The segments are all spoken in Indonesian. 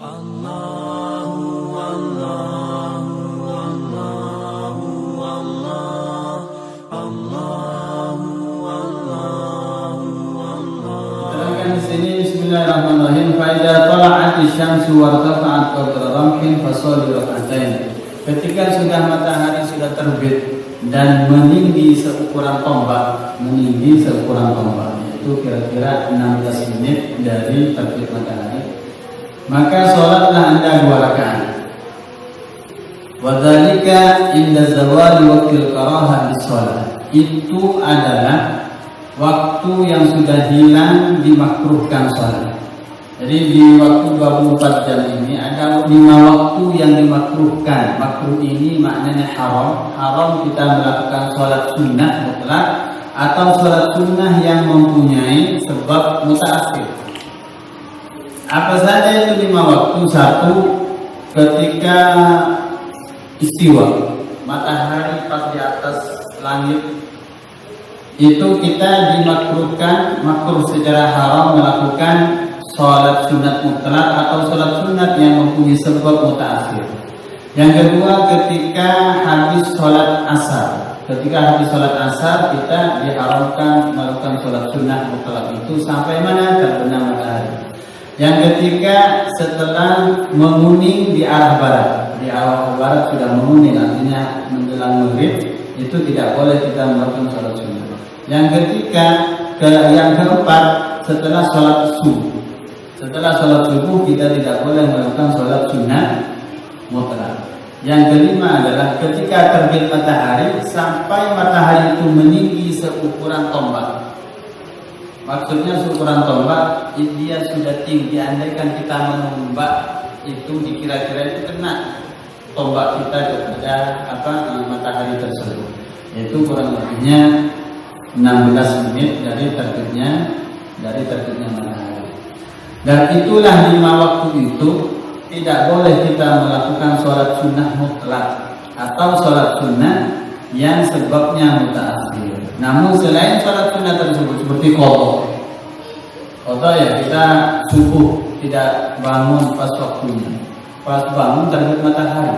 Allahu Allahu Allahu Allah Allahu Allahu Allah. Terangkan di sini Bismillahirrahmanirrahim. Fa idza tala'atis syamsu wa irtafa'at qadra ramhin fasholli rak'atain. Ketika sudah matahari sudah terbit dan meninggi seukuran tombak, itu kira-kira 16 menit dari terbit matahari, maka sholatlah Anda 2 rakaat. Wadzalika inda zawali waqtil karahah bis-shalah. Itu adalah waktu yang sudah hilang dimakruhkan sholat. Jadi di waktu 24 jam ini ada 5 waktu yang dimakruhkan. Makruh ini maknanya haram. Haram kita melakukan sholat sunnah mutlak atau sholat sunnah yang mempunyai sebab mutaakhir. Apa saja itu 5 waktu? 1, ketika istiwa, matahari pas di atas langit, itu kita dimakruhkan, makruh secara haram melakukan sholat sunat mutlak atau sholat sunat yang mempunyai sebab mutaakhir. Yang kedua, ketika habis sholat asar. Ketika habis sholat asar kita diharamkan melakukan sholat sunat mutlak itu sampai mana? Terbenam matahari. Yang ketiga, setelah menguning di arah barat. Di arah barat sudah menguning, artinya menjelang maghrib, itu tidak boleh kita melakukan sholat sunnah. Yang ketiga, yang keempat, setelah sholat subuh. Setelah sholat subuh kita tidak boleh melakukan sholat sunnah mutlak. Yang kelima adalah ketika terbit matahari sampai matahari itu meninggi seukuran tombak. Maksudnya seukuran tombak, dia sudah tinggi. Andaikan kita menembak itu dikira-kira itu kena tombak kita kepada matahari tersebut. Itu kurang lebihnya 16 menit dari terbitnya matahari. Dan itulah 5 waktu itu tidak boleh kita melakukan sholat sunnah mutlak atau sholat sunnah yang sebabnya mutaakhir. Namun selain sholat sunnah tersebut seperti qadha ya, kita subuh tidak bangun pas waktunya, pas bangun terbit matahari.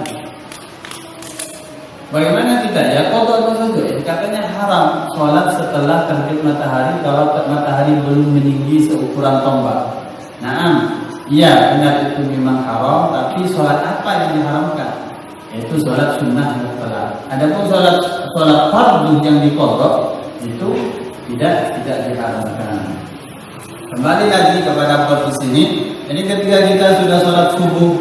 Bagaimana kita ya qadha itu saja? Katanya haram sholat setelah terbit matahari kalau matahari belum meninggi seukuran tombak. Nah, iya benar itu memang haram, tapi sholat apa yang diharamkan? Yaitu sholat sunnah mutlak. Adapun sholat fardu yang diqadha itu tidak diharamkan. Kembali lagi kepada fokus ini. Jadi ketika kita sudah sholat subuh,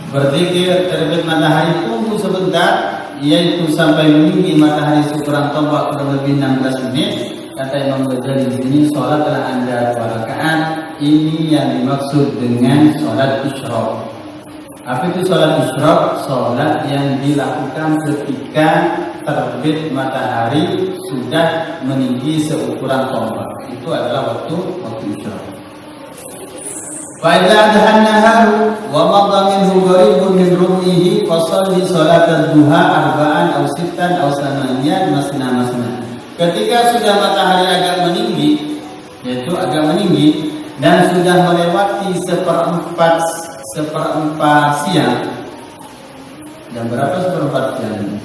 berzikir, terbit matahari, tunggu sebentar, yaitu sampai meninggi matahari seukuran tombak kurang lebih 16 menit. Kata Imam Ghazali di sini, sholatlah Anda 2 rakaat. Ini yang dimaksud dengan sholat isyraq. Apa itu sholat isyraq? Sholat yang dilakukan ketika terbit matahari sudah meninggi seukuran tombak. Itu adalah waktu isyraq. Fa idza adhan naharu wa madha minhu qaribun min rumihi fasalli salat duha arba'an aw sittan aw samaniyan masna. Ketika sudah matahari agak meninggi, yaitu agak meninggi dan sudah melewati seperempat siang. Jam berapa seperempat siang?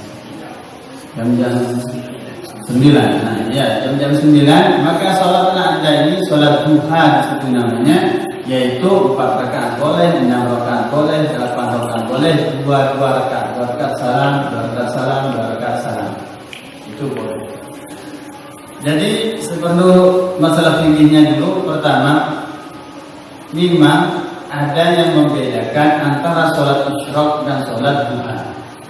Jam 9. Nah, ya, jam 9, maka sholatlah Anda ini sholat duha itu namanya, yaitu 4 rakaat boleh, 6 rakaat boleh, 8 rakaat boleh, 2 rakaat, 2 rakaat salam, 2 rakaat salam, 2 rakaat salam. Itu boleh. Jadi sebelum masalah fikihnya dulu, pertama, memang ada yang membedakan antara sholat isyraq dan sholat duha.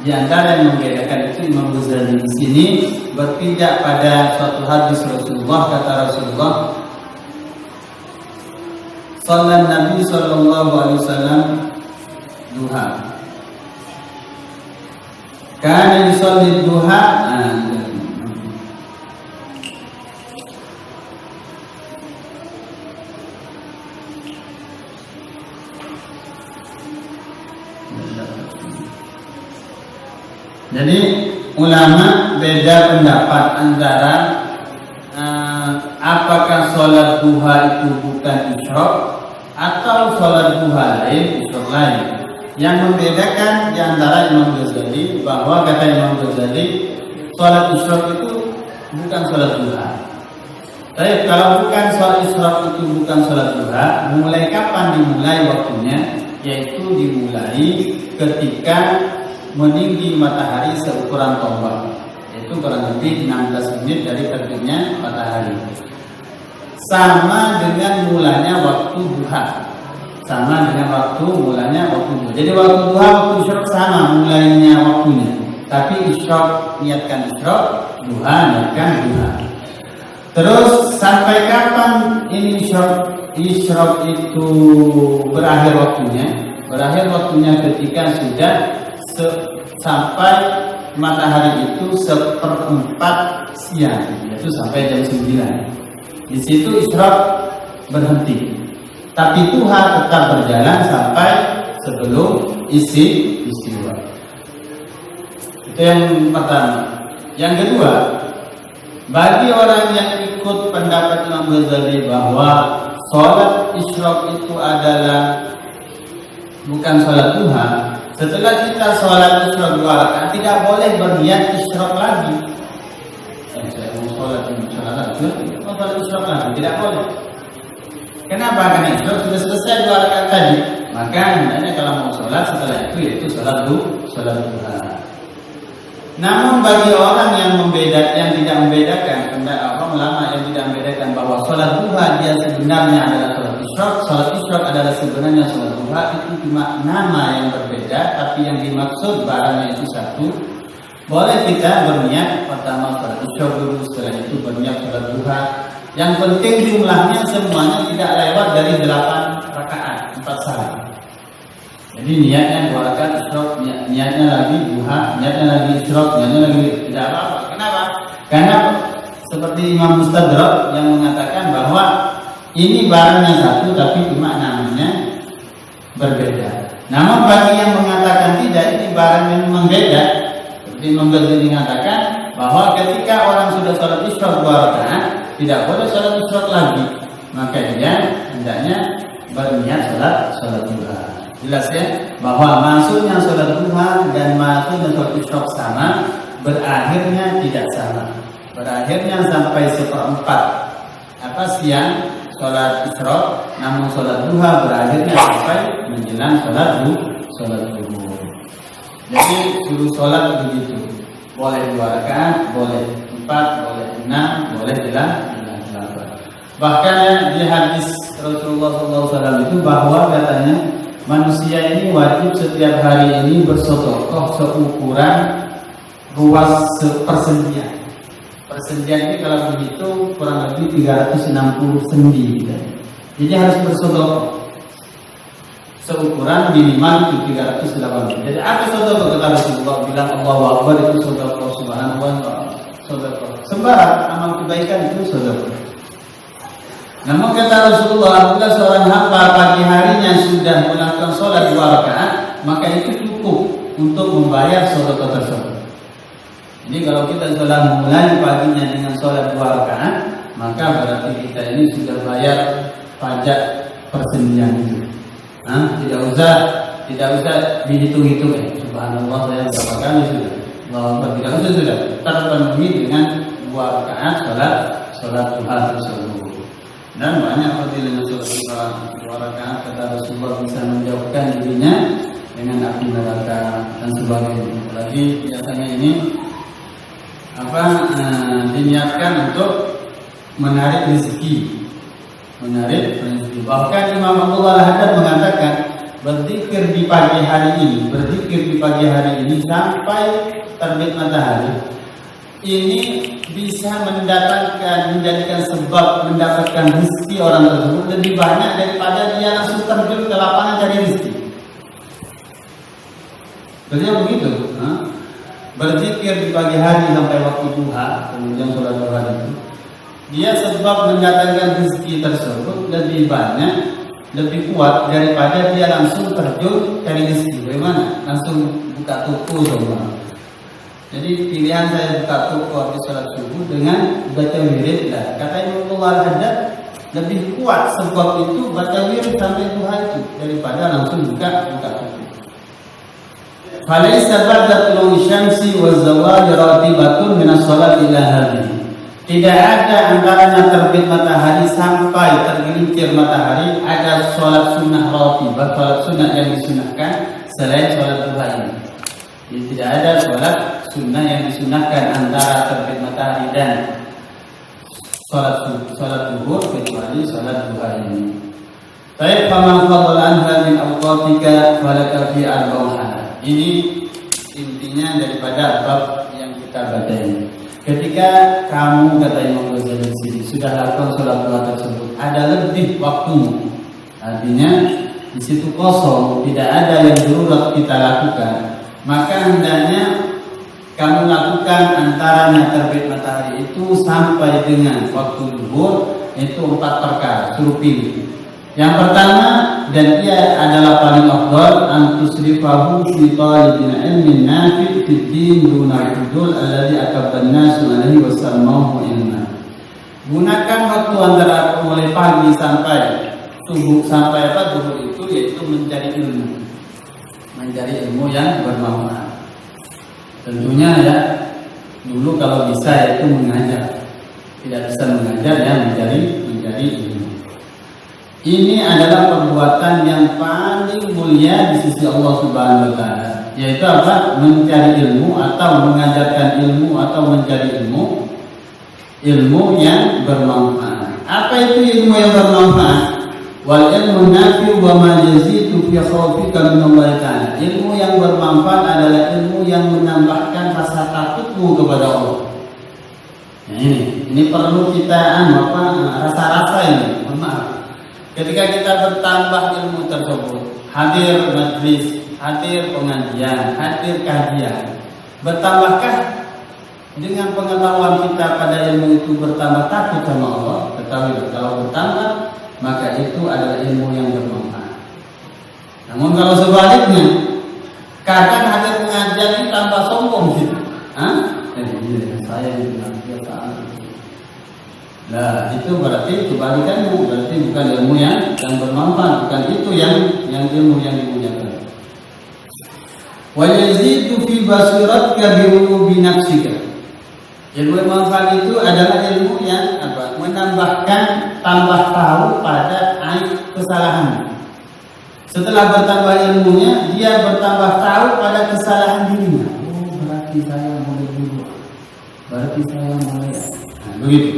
Di antara yang membedakan itu Imam Ghazali di sini berpijak pada suatu hadis Rasulullah, kata Rasulullah, sholat Nabi sallallahu alaihi wasallam duha. Kana yusolli duha. Jadi ulama beda pendapat antara apakah sholat duha itu bukan isyraq atau sholat duha lain, isyraq lain. Yang membedakan di antara Imam Ghazali bahwa kata Imam Ghazali sholat isyraq itu bukan sholat duha. Tapi kalau bukan sholat isyraq itu bukan sholat duha, mulai kapan dimulai waktunya? Yaitu dimulai ketika meninggi matahari seukuran tombak, yaitu kurang lebih 16 menit dari terbitnya matahari. Sama dengan mulanya waktu duha. Sama dengan waktu mulanya waktu duha. Jadi waktu duha, waktu isyraq sama mulainya waktunya. Tapi isyraq niatkan isyraq, duha niatkan duha. Terus sampai kapan ini isyraq itu berakhir waktunya? Berakhir waktunya ketika sudah sampai matahari itu 1/4 siang, yaitu sampai jam 9. Di situ isyraq berhenti. Tapi duha tetap berjalan sampai sebelum istiwa. Itu yang pertama. Yang kedua, bagi orang yang ikut pendapat Imam Ghazali bahwa sholat isyraq itu adalah bukan sholat duha, setelah kita sholat isyraq 2 rakaat tidak boleh berniat isyraq lagi. Saya mau sholat isyraq lagi, tidak boleh. Kenapa? Karena isyraq sudah selesai 2 rakaat tadi. Maka hendaknya kalau mau sholat setelah itu yaitu sholat duha. Namun bagi orang yang tidak membedakan, ulama yang tidak membedakan bahwa sholat duha dia sebenarnya adalah sholat isyraq adalah sebenarnya sholat duha, itu cuma nama yang berbeda, tapi yang dimaksud barangnya itu satu. Boleh kita berniat pertama sholat isyraq dulu, setelah itu berniat sholat duha. Yang penting jumlahnya semuanya tidak lewat dari 8 rakaat, 4 salat. Jadi niatnya 2 rakaat isyraq, niatnya lagi duha, niatnya lagi isyraq, niatnya lagi tidak apa-apa. Kenapa? Karena seperti Imam Mustadrak yang mengatakan bahwa ini barangnya satu tapi cuma namanya berbeda. Namun bagi yang mengatakan tidak, ini barangnya memang beda. Seperti Imam Ghazali mengatakan bahwa ketika orang sudah sholat isyraq 2 rakaat, tidak boleh sholat isyraq lagi. Maka dia hendaknya berniat sholat duha. Jelas ya, bahwa masuknya sholat duha dan masuknya sholat isyraq sama, berakhirnya tidak sama. Berakhirnya sampai 1/4 siang sholat isyraq, namun sholat duha berakhirnya sampai menjelang sholat zuhur. Jadi suruh sholat begitu, boleh 2 rakaat, boleh 4, boleh 6, boleh 8. Bahkan di hadis Rasulullah SAW itu bahwa katanya manusia ini wajib setiap hari ini bersedekah seukuran ruas persendian. Persendian ini kalau begitu kurang lebih 360 sendi. Jadi harus bersedekah seukuran minimal itu 380. Jadi apa sedekah? Kata Rasulullah bilang Allahu Akbar itu sedekah, subhanallah sedekah. Sembarang amal kebaikan itu sedekah. Namun kata Rasulullah, apabila seorang hamba pagi harinya sudah melakukan sholat 2 rakaat, maka itu cukup untuk membayar sedekah tersebut. Jadi kalau kita sudah mulai paginya dengan sholat 2 rakaat, maka berarti kita ini sudah bayar pajak persendian itu. Tidak usah dihitung-hitung. Subhanallah saya berapa kali sudah. Tidak usah sudah. Terpenuhi dengan 2 rakaat sholat duha tersebut. Dan banyak fadilah sholat 2 rakaat kata Rasulullah bisa menjauhkan dirinya dengan api neraka dan sebagainya. Apalagi biasanya ini diniatkan untuk menarik rezeki. Bahkan Imam Abdullah Al-Haddad mengatakan berzikir di pagi hari ini sampai terbit matahari ini bisa menjadikan sebab mendapatkan rezeki orang tersebut lebih banyak daripada dia langsung terjun ke lapangan cari rezeki. Beliau begitu, berzikir di pagi hari sampai waktu duha, kemudian sholat duha itu, dia sebab mendatangkan rezeki tersebut lebih banyak, lebih kuat daripada dia langsung terjun cari rezeki. Bagaimana? Langsung buka toko semua. Jadi pilihan saya buka toko habis sholat subuh dengan baca wirid. Kata Imam Abdullah Al-Haddad, lebih kuat sebab itu baca wirid sampai duha itu daripada langsung buka tutup. Falaisa ba'da tulu'i syamsi wa zawali ratibatun min as-salati ila hadhihi. Tidak ada antaranya terbit matahari sampai tergelincir matahari ada sholat sunnah ratibah, sholat sunnah yang disunahkan selain sholat duha ini. Jadi tidak ada sholat sunnah yang disunahkan antara terbit matahari dan sholat duhur kecuali sholat duha ini. Baik, faman fadala anha min awqatika falaka fi arba'ah. Ini intinya daripada bab yang kita baca ini. Ketika kamu, kata Imam Ghazali di sini, sudah lakukan sholat duha tersebut, ada lebih waktumu. Artinya di situ kosong, tidak ada yang darurat kita lakukan. Maka hendaknya kamu lakukan antaranya terbit matahari itu sampai dengan waktu zuhur, itu 4 perkara. Suruh pilih. Yang pertama, dan ia adalah paling afdal, antusrifahu fi talibin ilmin nafi' fi din duna hudul alladhi akabban nasu alaihi wa sallallahu ilma. Gunakan waktu antara mulai pagi sampai subuh sampai duhur itu yaitu mencari ilmu. Mencari ilmu yang bermanfaat. Tentunya ya, dulu kalau bisa yaitu mengajar. Tidak bisa mengajar ya, mencari ilmu. Ini adalah perbuatan yang paling mulia di sisi Allah Subhanahu wa taala. Yaitu apa? Mencari ilmu atau mengajarkan ilmu atau mencari ilmu yang bermanfaat. Apa itu ilmu yang bermanfaat? Wal ilmu nafi wa ma yazidu fi khawfika min Allah taala. Ilmu yang bermanfaat adalah ilmu yang menambahkan rasa takutmu kepada Allah. Nah, ini perlu kita rasa-rasa ini. Maaf. Ketika kita bertambah ilmu tersebut, hadir majlis, hadir pengajian, hadir kajian, bertambahkah dengan pengetahuan kita pada ilmu itu bertambah takut sama Allah? Ketahui kalau bertambah, maka itu adalah ilmu yang bermanfaat. Namun kalau sebaliknya, kadang hadir pengajian ini tambah sombong gitu. Saya bilang nah, itu berarti kebalikannya, berarti bukan ilmu yang bermanfaat, bukan itu yang ilmu yang dimuliakan. Wa yazidu fi basiratika bi nafsika. Ilmu yang manfaat itu adalah ilmu yang menambahkan tambah tahu pada aib kesalahan. Setelah bertambah ilmunya, dia bertambah tahu pada kesalahan dirinya. Oh, berarti saya mulai dulu. Berarti saya mulai. Nah, begitu.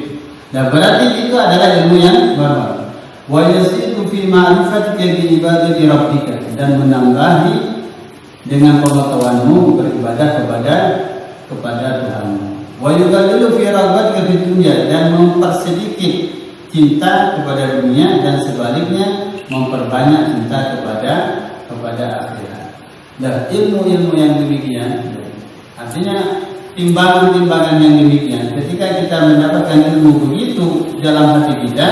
Nah, berarti itu adalah ilmu yang bermanfaat. Wa yazidu fi ma'rifatika bi ibadati rabbika, dan menambahi dengan pengetahuanmu beribadah kepada Tuhanmu. Wa yuqallilu fi raghatika fid dunya, dan mempersedikit cinta kepada dunia dan sebaliknya memperbanyak cinta kepada akhirat. Dan ilmu-ilmu yang demikian artinya timbangan-timbangan yang demikian, ketika kita mendapatkan ilmu begitu dalam hati kita,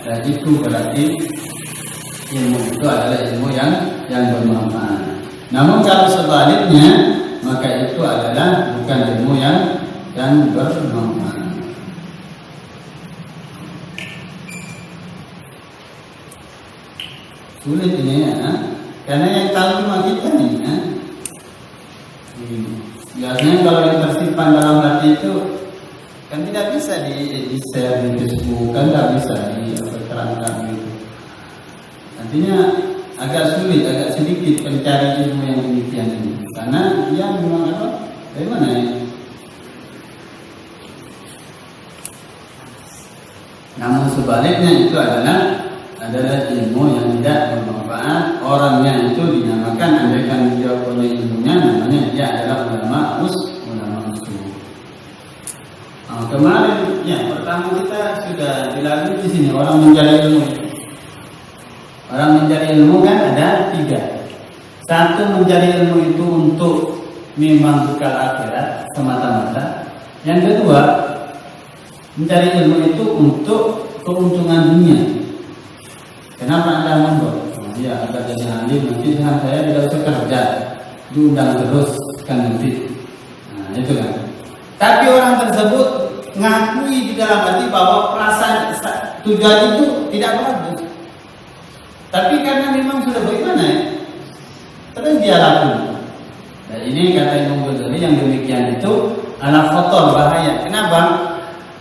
dan itu berarti ilmu itu adalah ilmu yang bermanfaat. Namun kalau sebaliknya, maka itu adalah bukan ilmu yang bermanfaat. Sulit ini ya, karena yang tahu cuma kita nih ya. Biasanya kalau yang tersimpan dalam hati itu kan tidak bisa di share di Facebook, kan tidak bisa diterangkan gitu. Artinya agak sulit, agak sedikit mencari ilmu yang demikian ini, karena dia memang dari mana ya? Namun sebaliknya itu adalah ilmu yang tidak bermanfaat. Orangnya itu dinamakan, andaikan dia punya ilmunya, namanya dia adalah ulama usul. Kemarin ya pertama kita sudah dilalui di sini orang mencari ilmu. Orang mencari ilmu kan ada 3. Satu, mencari ilmu itu untuk memang bekal akhirat semata-mata. Yang kedua, mencari ilmu itu untuk keuntungan dunia. Kenapa Anda mondok? Ya, agar jadi alim, nanti saya tidak usah kerja, diundang terus kan nanti. Nah, itu kan. Tapi orang tersebut ngakui di dalam hati bahwa perasaan tujuan itu tidak bagus. Tapi karena memang sudah bagaimana ya, terus dia lakukan. Dan ini kata Imam Ghazali yang demikian itu adalah kotor, bahaya. Kenapa?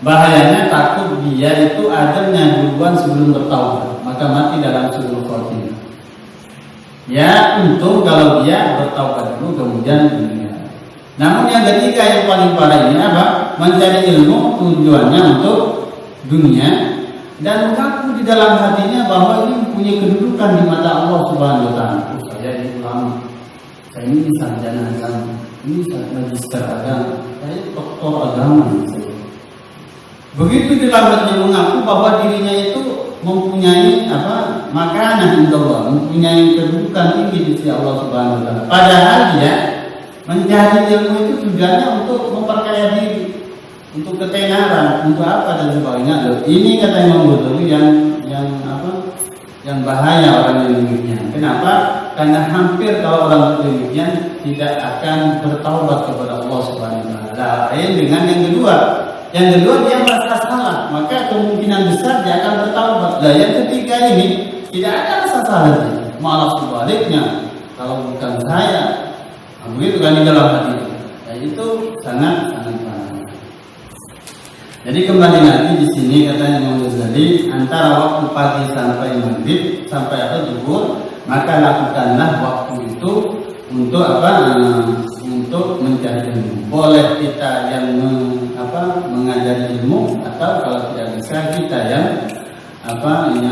Bahayanya takut dia itu adanya duluan sebelum bertaubat, maka mati dalam suul khotimah. Ya untung kalau dia bertaubat dulu kemudian meninggal. Namun yang ketiga yang paling parah ini apa? Mencari ilmu tujuannya untuk dunia dan mengaku di dalam hatinya bahwa ini punya kedudukan di mata Allah Subhanahu wa taala. Saya ini ulama, saya ini sarjana agama, ini magister agama, saya doktor agama. Begitu dalam hatinya mengaku bahwa dirinya itu mempunyai apa? Makanan insya Allah, mempunyai kedudukan tinggi di sisi Allah Subhanahu wa taala. Padahal dia mencari ilmu itu tujuannya untuk memperkaya diri, untuk ketenaran, untuk apa dan sebagainya. Ini kata Imam Ghazali yang apa? Yang bahaya orang yang demikian. Kenapa? Karena hampir kalau orang demikian tidak akan bertaubat kepada Allah Subhanahu wa taala. Lain dengan yang kedua. Yang kedua dia merasa salah, maka kemungkinan besar dia akan bertaubat. Nah, yang ketiga ini tidak ada rasa salah, malah sebaliknya. Kalau bukan saya, begitu kan di dalam hati itu. Ya, itu sangat parah. Jadi kembali lagi di sini katanya Imam Ghazali, antara waktu pagi sampai maghrib sampai zuhur, maka lakukanlah waktu itu untuk apa? Untuk mencari ilmu. Boleh kita yang mengajari ilmu, atau kalau tidak bisa kita yang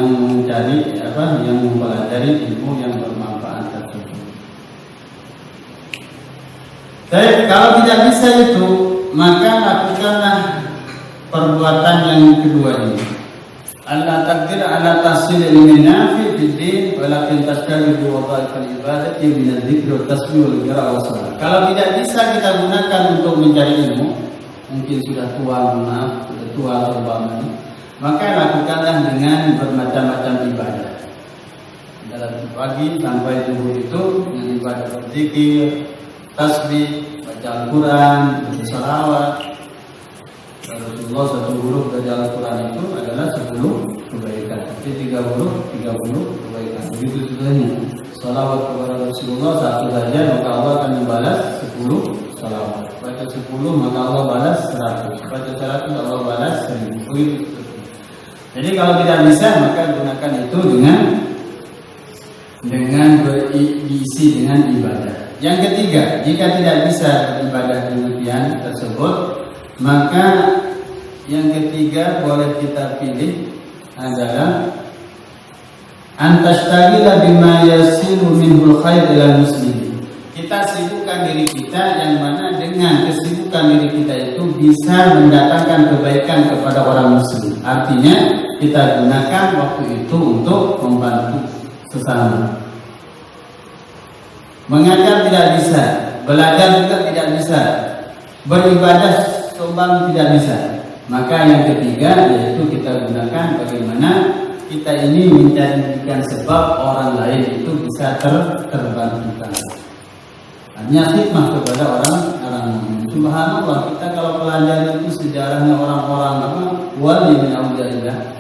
mencari yang mempelajari ilmu yang bermanfaat tersebut. Tapi kalau tidak bisa itu, maka lakukanlah perbuatan yang kedua ini. Allah takdir ala tahsil ilmi nafi fid din walakin tashtagil bi wadha'if al-ibadati min al-dzikr wa tasbih wal qira'ah wa salat. Kalau tidak bisa kita gunakan untuk mencari ilmu, mungkin sudah tua, sudah tua atau bangga, maka lakukanlah dengan bermacam-macam ibadah. Dalam pagi sampai zuhur itu dengan ibadah berzikir, tasbih, baca Al-Quran, baca salawat. Rasulullah satu huruf dari Al-Quran itu adalah 10 kebaikan. Jadi 30 kebaikan. Begitu sebenarnya. Salawat kepada Rasulullah satu saja maka Allah akan membalas 10 salawat. Baca 10 maka Allah balas 100. Baca 100 Allah balas 1000. Begitu. Jadi kalau tidak bisa maka gunakan itu dengan diisi dengan ibadah. Yang ketiga, jika tidak bisa beribadah demikian tersebut, maka yang ketiga boleh kita pilih adalah antastagila bima yasilu minhul khair ilal muslimin. Kita sibukkan diri kita yang mana dengan kesibukan diri kita itu bisa mendatangkan kebaikan kepada orang muslim. Artinya kita gunakan waktu itu untuk membantu sesama. Mengajar tidak bisa, belajar juga tidak bisa, beribadah sombong tidak bisa. Maka yang ketiga yaitu kita gunakan bagaimana kita ini mencarikan sebab orang lain itu bisa terbantukan. Hanya khidmah kepada orang subhanallah, kita kalau pelajari itu sejarahnya orang-orang wali min auliyaillah,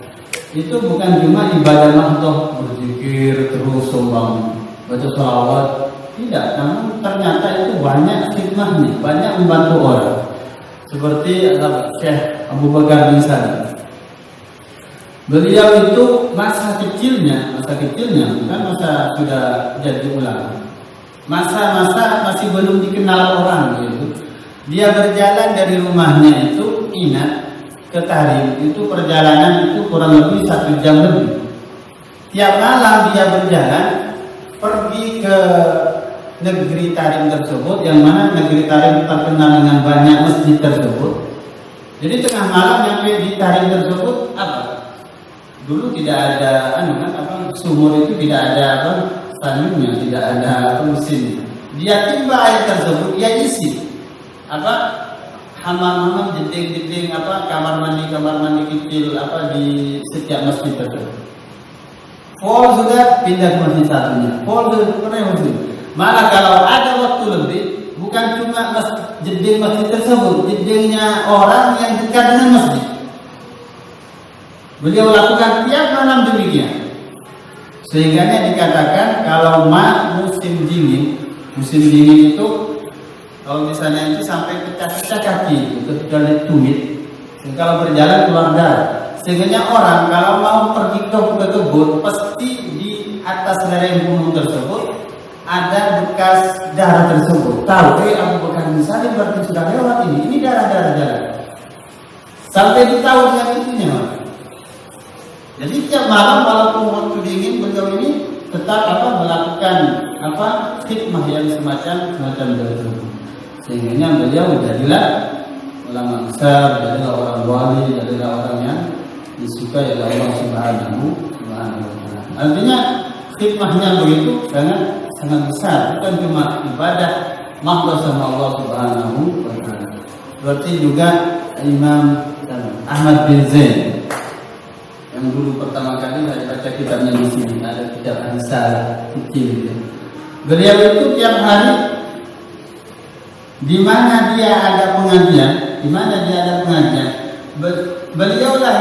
itu bukan cuma ibadah mahdoh berzikir terus sombong baca sholawat, tidak, namun ternyata itu banyak khidmahnya, banyak membantu orang. Seperti Syekh Abu Bakar bin Salim. Beliau itu masa kecilnya kan masa sudah jadi ulama. Masa-masa masih belum dikenal orang gitu. Dia berjalan dari rumahnya itu Inat ke Tarim, itu perjalanan itu kurang lebih 1 jam lebih. Tiap malam dia berjalan pergi ke negeri Tarim tersebut, yang mana negeri Tarim terkenal dengan banyak masjid tersebut. Jadi tengah malam nyampe di Tarim tersebut apa? Dulu tidak ada sumur itu tidak ada tanimnya, tidak ada mesin. Dia timba air tersebut, dia isi hamam-hamam, dinding-dinding kamar mandi kecil di setiap masjid tersebut. Full sudah pindah ke masjid satunya. Full sudah pernah masjid. Malah kalau ada waktu lebih, bukan cuma jeding masjid tersebut, jedingnya orang yang dekat dengan masjid. Beliau lakukan tiap malam demikian. Sehingga dikatakan kalau musim dingin itu kalau misalnya itu sampai pecah-pecah kaki itu ketika ditumit, kalau berjalan keluar darah. Sehingga orang kalau mau pergi ke kebun pasti di atas lereng gunung tersebut ada bekas darah tersebut. Tahu Abu Bakar misalnya berarti sudah lewat ini darah-darah jalan. Sampai ditahu yang itunya. Jadi tiap malam walaupun waktu dingin beliau ini tetap melakukan khidmah yang semacam tersebut. Sehingga beliau jadilah ulama besar, jadilah orang wali, jadilah orang yang disukai oleh Allah Subhanahu wa Ta'ala. Artinya khidmahnya begitu sangat besar, bukan cuma ibadah makhluk sama Allah Subhanahu wa Ta'ala. Berarti juga Imam Ahmad bin Zain yang dulu pertama kali saya baca kitabnya di sini, ada kitab Risalah kecil. Beliau itu tiap hari di mana dia ada pengajian, beliaulah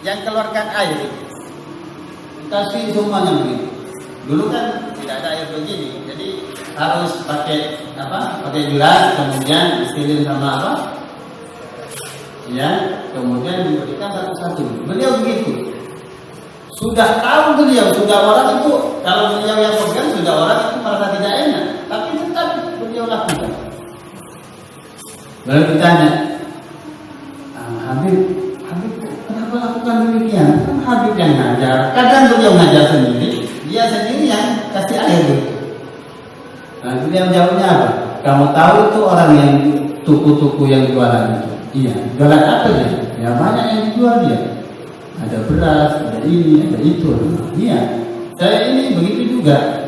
yang keluarkan air, kasih semuanya begitu. Dulu kan tidak ada air begini, jadi harus pakai gelas, kemudian diseling sama kemudian diberikan satu-satu. Beliau begitu. Sudah tahu beliau, sudah orang itu kalau beliau yang pegang, sudah orang itu merasa tidak enak, tapi tetap beliau lakukan. Lalu ditanya, Habib, kenapa lakukan demikian? Kan Habib yang ngajar. Kadang beliau ngajar sendiri, dia sendiri yang kasih air gitu. Nah, beliau jawabnya apa? Kamu tahu itu orang yang tuku-tuku yang jualan itu? Iya. Jualan apa dia? Ya banyak yang dijual dia. Ada beras, ada ini, ada itu. Iya. Saya ini begitu juga.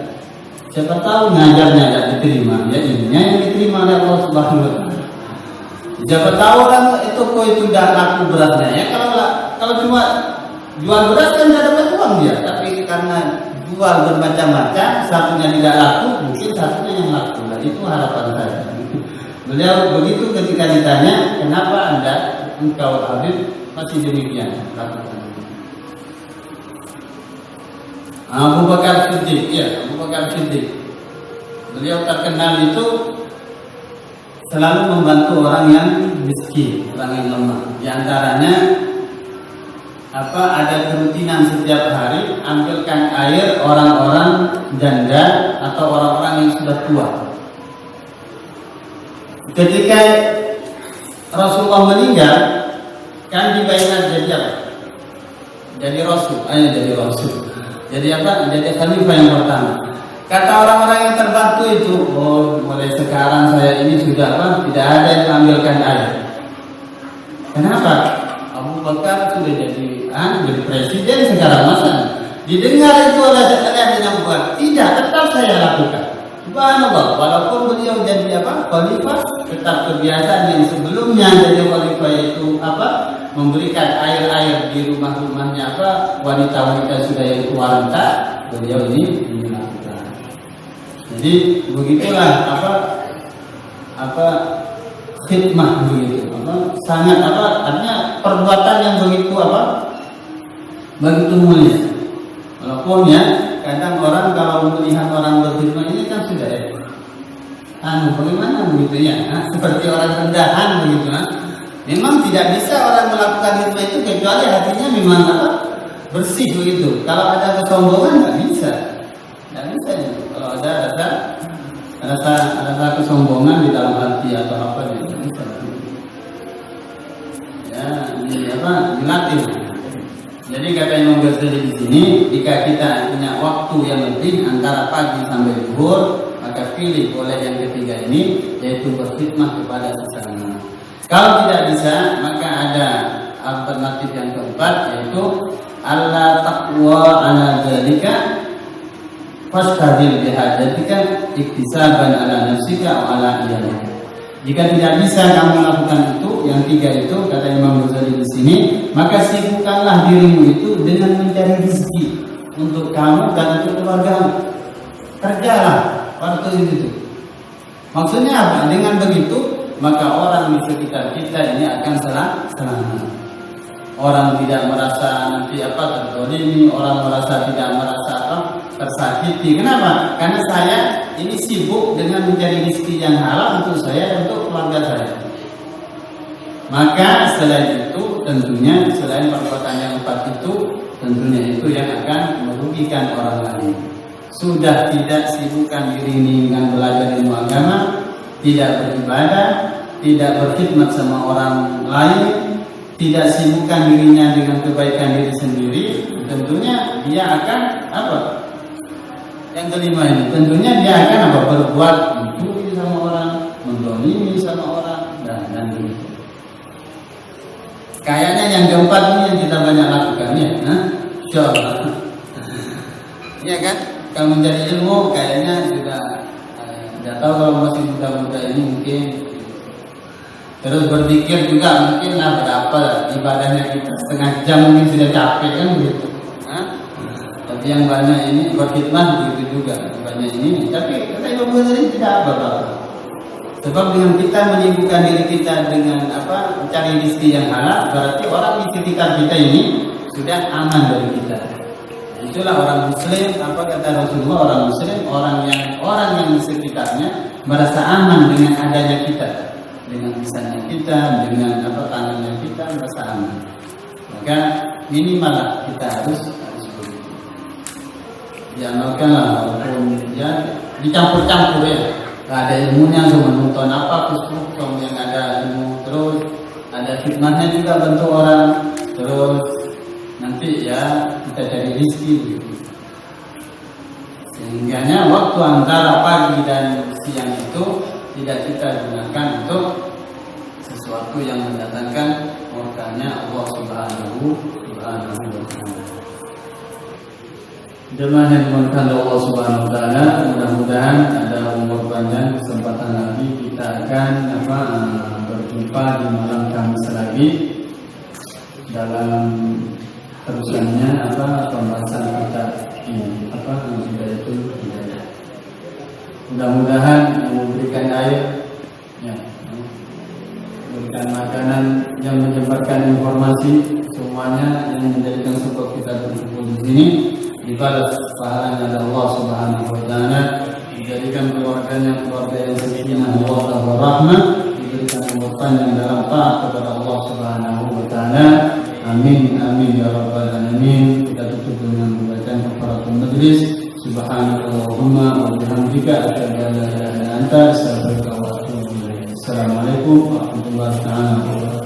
Siapa tahu ngajarnya tidak diterima, ya ininya yang diterima oleh Allah Subhanahu wa Ta'ala. Siapa tahu orang itu tidak laku berasnya ya. Kalau cuma jual beras kan tidak dapat uang dia, tapi karena jual bermacam-macam, satunya tidak laku, mungkin satunya yang laku. Nah, itu harapan saya. Beliau begitu ketika ditanya, kenapa engkau Habib masih demikian lakukan? Abu Bakar Siddiq, Abu Bakar Siddiq. Beliau terkenal itu selalu membantu orang yang miskin, orang yang lemah. Di antaranya ada kerutinan setiap hari ambilkan air orang-orang janda atau orang-orang yang sudah tua. Ketika Rasulullah meninggal, kan dibayar jadi apa? Jadi Rasul, jadi Rasul. Jadi apa? Jadi khalifah yang pertama. Kata orang-orang yang terbantu itu, mulai sekarang saya ini sudah tidak ada yang mengambilkan air. Kenapa? Abu Bakar sudah jadi presiden sekarang masa. Didengar itu oleh Abu Bakar, tidak, tetap saya lakukan. Subhanallah, walaupun beliau jadi khalifah, tetap kebiasaan yang sebelumnya jadi khalifah itu memberikan air-air di rumah-rumahnya wanita-wanita sudah yang tua renta, beliau ini melakukan. Jadi begitulah khidmah begitu, sangat artinya perbuatan yang begitu begitu mulia. Walaupun kadang orang kalau melihat orang berkhidmah ini kan sudah bagaimana begitu seperti orang rendahan begitu. Memang tidak bisa orang melakukan khidmah itu kecuali hatinya memang bersih begitu. Kalau ada kesombongan nggak bisa gitu. Kalau ada rasa kesombongan di dalam hati atau apa gitu bisa. Dilatih. Jadi kata Imam Ghazali di sini, jika kita punya waktu yang lebih antara pagi sampai zuhur, maka pilih boleh yang ketiga ini, yaitu berkhidmah kepada sesama. Kalau tidak bisa, maka ada alternatif yang keempat, yaitu alla taqwa ala dzalika fastadil bihajatika iktisaban ala nafsika wa ala iyalika. Jika tidak bisa kamu lakukan itu, yang tiga itu kata Imam Ghazali di sini, maka sibukkanlah dirimu itu dengan mencari rezeki untuk kamu dan untuk keluargamu. Kerjalah waktu itu. Maksudnya apa? Dengan begitu maka orang di sekitar kita ini akan selamat. Orang tidak merasa nanti terdolimi, orang merasa tidak merasa tersakiti. Kenapa? Karena saya ini sibuk dengan mencari rezeki yang halal untuk saya dan untuk keluarga saya. Maka selain itu tentunya selain perbuatan yang 4 itu tentunya itu yang akan merugikan orang lain. Sudah tidak sibukkan diri ini dengan belajar ilmu agama, tidak beribadah, tidak berkhidmat sama orang lain, tidak sibukkan dirinya dengan kebaikan diri sendiri, tentunya dia akan Yang kelima ini, tentunya dia akan berbuat mencuri sama orang, mendolimi sama orang, dan begitu. Kayaknya yang keempat ini yang kita banyak lakukan ya, insyaallah. Iya kan? Kalau mencari ilmu kayaknya sudah tidak tahu kalau masih muda-muda ini mungkin. Terus berpikir juga mungkin berapa ibadahnya kita, setengah jam mungkin sudah capek kan begitu. Tapi yang banyak ini berkhidmat begitu juga banyak ini. Tapi kata Imam Ghazali tidak apa-apa. Sebab dengan kita menyibukkan diri kita dengan mencari rezeki yang halal, berarti orang di sekitar kita ini sudah aman dari kita. Itulah orang Muslim. Apa kata Rasulullah, orang Muslim orang yang di sekitarnya merasa aman dengan adanya kita. Dengan misalnya kita, dengan tangannya kita merasa aman. Maka minimal kita harus begitu. Diamalkanlah walaupun ya dicampur-campur ya. Gak ada ilmunya cuma nonton Facebook yang ada ilmu, terus ada khidmatnya juga bantu orang, terus nanti ya kita cari rezeki begitu. Sehingganya waktu antara pagi dan siang itu tidak kita gunakan untuk sesuatu yang mendatangkan murkanya Allah Subhanahu wa Ta'ala. Jemaah yang dimuliakan Allah Subhanahu wa Ta'ala, mudah-mudahan ada umur panjang, kesempatan lagi kita akan berjumpa di malam Kamis lagi dalam terusannya pembahasan kita ini itu hidayah. Mudah-mudahan yang memberikan air, memberikan makanan, yang menyebarkan informasi, semuanya yang menjadikan sebab kita berkumpul di sini dibalas pahalanya oleh Allah Subhanahu wa Ta'ala, dijadikan keluarganya keluarga yang sakinah wa rahmah, diberikan umur panjang dalam taat kepada Allah Subhanahu wa Ta'ala. Amin amin ya rabbal alamin. Kita tutup dengan membacaan kafaratul majlis. Subhanallahumma wa bihamdika asyhadu an la ilaha illa anta astaghfiruka wa atubu ilaik. Assalamualaikum warahmatullahi wabarakatuh.